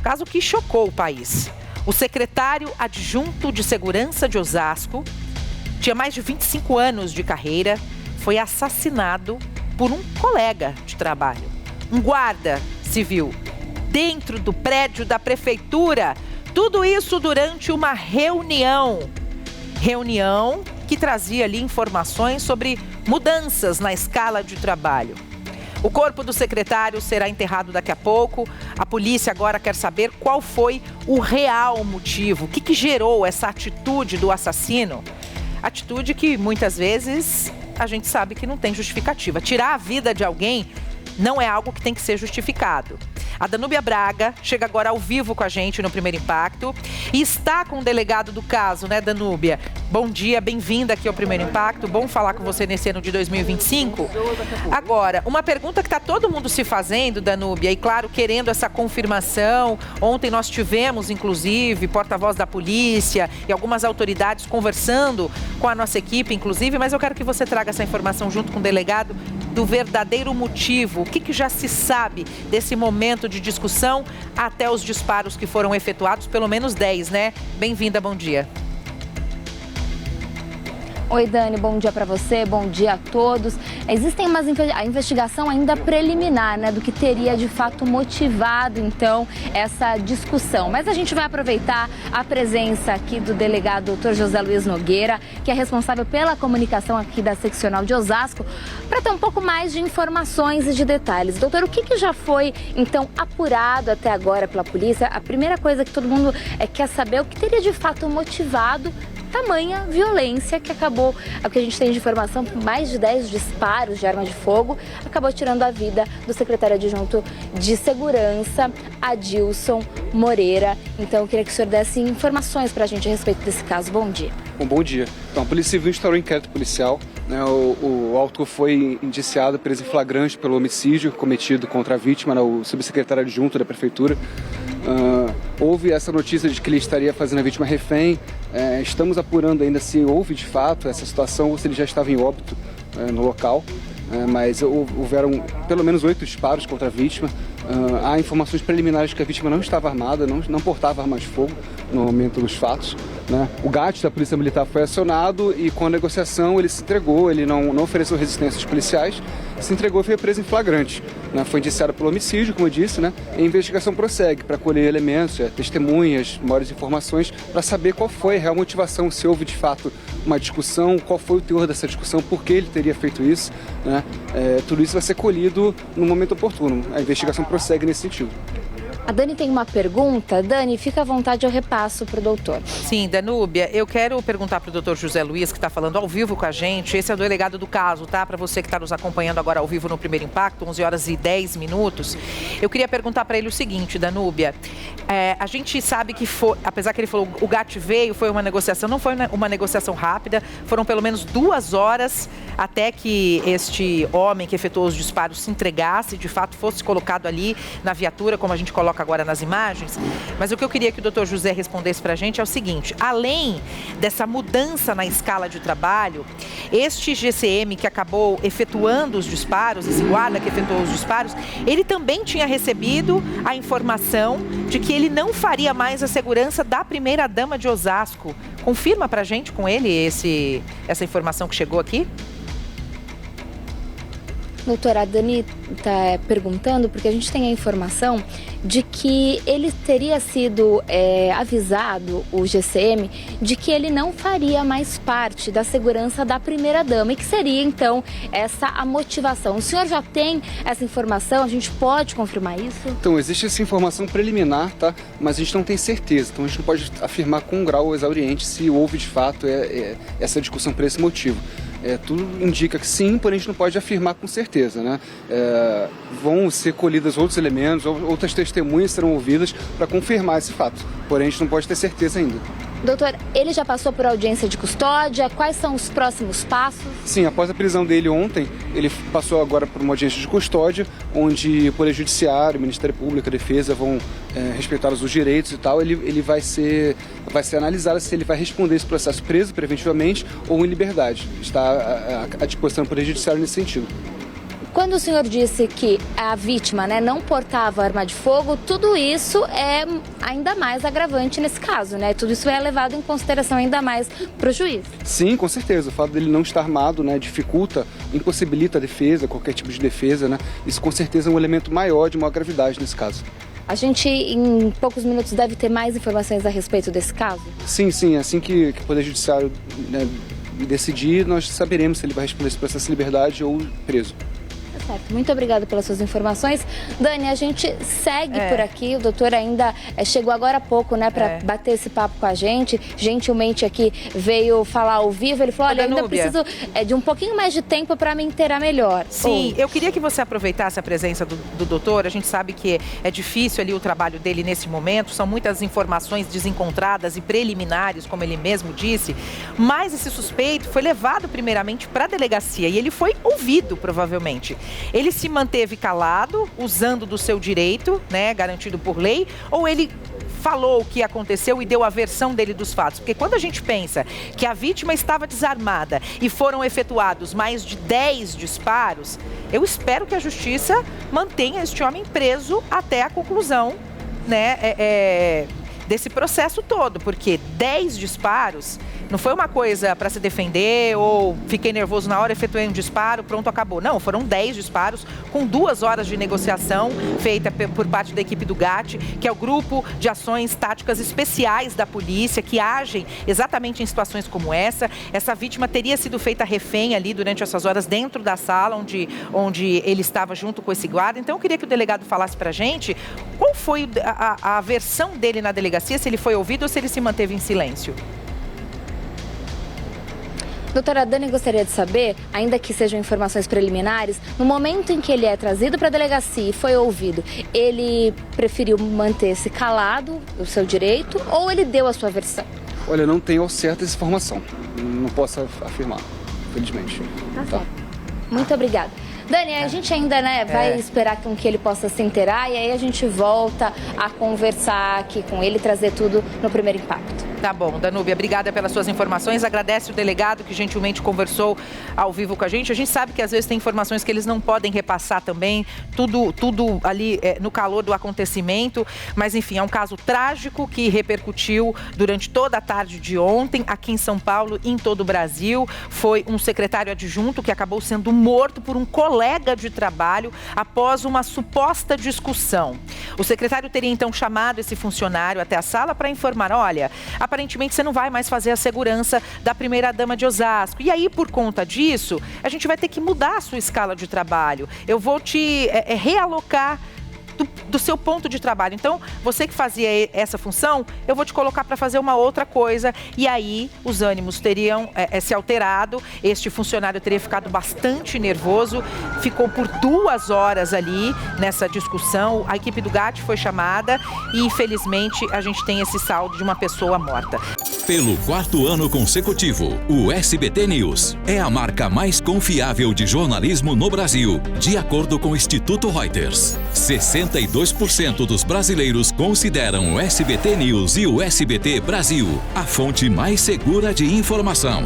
Caso que chocou o país. O secretário adjunto de segurança de Osasco tinha mais de 25 anos de carreira, foi assassinado por um colega de trabalho, um guarda civil, dentro do prédio da prefeitura. Tudo isso durante uma reunião que trazia ali informações sobre mudanças na escala de trabalho. O corpo do secretário será enterrado daqui a pouco. A polícia agora quer saber qual foi o real motivo, o que gerou essa atitude do assassino. Atitude que muitas vezes a gente sabe que não tem justificativa. Tirar a vida de alguém não é algo que tem que ser justificado. A Danúbia Braga chega agora ao vivo com a gente no Primeiro Impacto e está com o delegado do caso, né, Danúbia? Bom dia, bem-vinda aqui ao Primeiro Impacto. Bom falar com você nesse ano de 2025. Agora, uma pergunta que está todo mundo se fazendo, Danúbia, e claro, querendo essa confirmação. Ontem nós tivemos, inclusive, porta-voz da polícia e algumas autoridades conversando com a nossa equipe, inclusive, mas eu quero que você traga essa informação junto com o delegado do verdadeiro motivo. O que já se sabe desse momento de discussão até os disparos que foram efetuados, pelo menos 10, né? Bem-vinda, bom dia. Oi, Dani, bom dia para você, bom dia a todos. Existem a investigação ainda preliminar, né, do que teria de fato motivado, então, essa discussão. Mas a gente vai aproveitar a presença aqui do delegado Dr. José Luiz Nogueira, que é responsável pela comunicação aqui da seccional de Osasco, para ter um pouco mais de informações e de detalhes. Doutor, o que já foi, então, apurado até agora pela polícia? A primeira coisa que todo mundo quer saber é o que teria de fato motivado tamanha violência que acabou, o que a gente tem de informação, mais de 10 disparos de arma de fogo, acabou tirando a vida do secretário adjunto de segurança, Adilson Moreira. Então, eu queria que o senhor desse informações para a gente a respeito desse caso. Bom dia. Bom dia. Então, a Polícia Civil instaurou um inquérito policial, né? O autor foi indiciado, preso em flagrante pelo homicídio cometido contra a vítima, né? O subsecretário adjunto da prefeitura. Houve essa notícia de que ele estaria fazendo a vítima refém. Estamos apurando ainda se houve de fato essa situação ou se ele já estava em óbito no local. Mas houveram pelo menos 8 disparos contra a vítima. Há informações preliminares de que a vítima não estava armada, não portava arma de fogo no momento dos fatos, né? O GAT da Polícia Militar foi acionado e com a negociação ele se entregou, ele não ofereceu resistência aos policiais, se entregou e foi preso em flagrante, né? Foi indiciado pelo homicídio, como eu disse, né? E a investigação prossegue para colher elementos, testemunhas, maiores informações, para saber qual foi a real motivação, se houve de fato uma discussão, qual foi o teor dessa discussão, por que ele teria feito isso, né? Tudo isso vai ser colhido no momento oportuno. A investigação prossegue nesse sentido. A Dani tem uma pergunta. Dani, fica à vontade, eu repasso para o doutor. Sim, Danúbia, eu quero perguntar para o doutor José Luiz, que está falando ao vivo com a gente. Esse é o delegado do caso, tá? Para você que está nos acompanhando agora ao vivo no Primeiro Impacto, 11 horas e 10 minutos. Eu queria perguntar para ele o seguinte, Danúbia. A gente sabe que foi, apesar que ele falou, o GAT veio, foi uma negociação, não foi uma negociação rápida. Foram pelo menos 2 horas até que este homem que efetuou os disparos se entregasse, de fato fosse colocado ali na viatura, como a gente coloca agora nas imagens. Mas o que eu queria que o doutor José respondesse para a gente é o seguinte: além dessa mudança na escala de trabalho, este GCM que acabou efetuando os disparos, esse guarda que efetuou os disparos, ele também tinha recebido a informação de que ele não faria mais a segurança da primeira-dama de Osasco. Confirma para a gente com ele essa informação que chegou aqui? Doutora, a Dani está perguntando porque a gente tem a informação de que ele teria sido avisado, o GCM, de que ele não faria mais parte da segurança da primeira-dama e que seria, então, essa a motivação. O senhor já tem essa informação? A gente pode confirmar isso? Então, existe essa informação preliminar, tá? Mas a gente não tem certeza. Então, a gente não pode afirmar com um grau exauriente se houve, de fato, essa discussão por esse motivo. Tudo indica que sim, porém a gente não pode afirmar com certeza, né? Vão ser colhidas outros elementos, outras testemunhas serão ouvidas para confirmar esse fato, porém a gente não pode ter certeza ainda. Doutor, ele já passou por audiência de custódia? Quais são os próximos passos? Sim, após a prisão dele ontem, ele passou agora por uma audiência de custódia, onde o Poder Judiciário, o Ministério Público, a Defesa vão respeitar os direitos e tal. Ele vai ser analisado se ele vai responder esse processo preso preventivamente ou em liberdade. Está à disposição do Poder Judiciário nesse sentido. Quando o senhor disse que a vítima, né, não portava arma de fogo, tudo isso é ainda mais agravante nesse caso, né? Tudo isso é levado em consideração ainda mais para o juiz. Sim, com certeza. O fato dele não estar armado, né, dificulta, impossibilita a defesa, qualquer tipo de defesa, né? Isso com certeza é um elemento maior, de maior gravidade nesse caso. A gente, em poucos minutos, deve ter mais informações a respeito desse caso? Sim. Assim que o Poder Judiciário, né, decidir, nós saberemos se ele vai responder esse processo de liberdade ou preso. Certo. Muito obrigada pelas suas informações. Dani, a gente segue por aqui. O doutor ainda chegou agora há pouco, né, para bater esse papo com a gente. Gentilmente aqui veio falar ao vivo. Ele falou, olha, eu ainda preciso de um pouquinho mais de tempo para me inteirar melhor. Sim, eu queria que você aproveitasse a presença do doutor. A gente sabe que é difícil ali o trabalho dele nesse momento. São muitas informações desencontradas e preliminares, como ele mesmo disse. Mas esse suspeito foi levado primeiramente para a delegacia e ele foi ouvido, provavelmente. Ele se manteve calado, usando do seu direito, né, garantido por lei, ou ele falou o que aconteceu e deu a versão dele dos fatos? Porque quando a gente pensa que a vítima estava desarmada e foram efetuados mais de 10 disparos, eu espero que a justiça mantenha este homem preso até a conclusão, né, desse processo todo, porque 10 disparos não foi uma coisa para se defender ou fiquei nervoso na hora, efetuei um disparo, pronto, acabou. Não, foram 10 disparos com 2 horas de negociação feita por parte da equipe do GAT, que é o Grupo de Ações Táticas Especiais da Polícia, que agem exatamente em situações como essa. Essa vítima teria sido feita refém ali durante essas horas dentro da sala onde ele estava junto com esse guarda. Então eu queria que o delegado falasse para a gente qual foi a versão dele na delegacia, se ele foi ouvido ou se ele se manteve em silêncio. Doutora Dani, gostaria de saber, ainda que sejam informações preliminares, no momento em que ele é trazido para a delegacia e foi ouvido, ele preferiu manter-se calado, o seu direito, ou ele deu a sua versão? Olha, eu não tenho ao certo essa informação. Não posso afirmar, infelizmente. Tá certo. Muito obrigada. Dani, a gente ainda, né, vai esperar com que ele possa se inteirar e aí a gente volta a conversar aqui com ele, trazer tudo no Primeiro Impacto. Tá bom, Danúbia, obrigada pelas suas informações. Agradece o delegado que gentilmente conversou ao vivo com a gente. A gente sabe que às vezes tem informações que eles não podem repassar também, tudo ali no calor do acontecimento. Mas enfim, é um caso trágico que repercutiu durante toda a tarde de ontem aqui em São Paulo e em todo o Brasil. Foi um secretário adjunto que acabou sendo morto por um colega de trabalho após uma suposta discussão. O secretário teria então chamado esse funcionário até a sala para informar, olha, aparentemente você não vai mais fazer a segurança da primeira-dama de Osasco. E aí, por conta disso, a gente vai ter que mudar a sua escala de trabalho. Eu vou te realocar do seu ponto de trabalho. Então, você que fazia essa função, eu vou te colocar para fazer uma outra coisa. E aí, os ânimos teriam se alterado. Este funcionário teria ficado bastante nervoso. Ficou por 2 horas ali nessa discussão. A equipe do GAT foi chamada e, infelizmente, a gente tem esse saldo de uma pessoa morta. Pelo 4º ano consecutivo, o SBT News é a marca mais confiável de jornalismo no Brasil, de acordo com o Instituto Reuters. 62% dos brasileiros consideram o SBT News e o SBT Brasil a fonte mais segura de informação.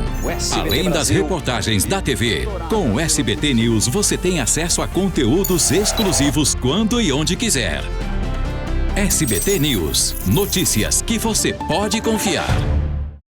Além das reportagens da TV, com o SBT News você tem acesso a conteúdos exclusivos quando e onde quiser. SBT News, notícias que você pode confiar.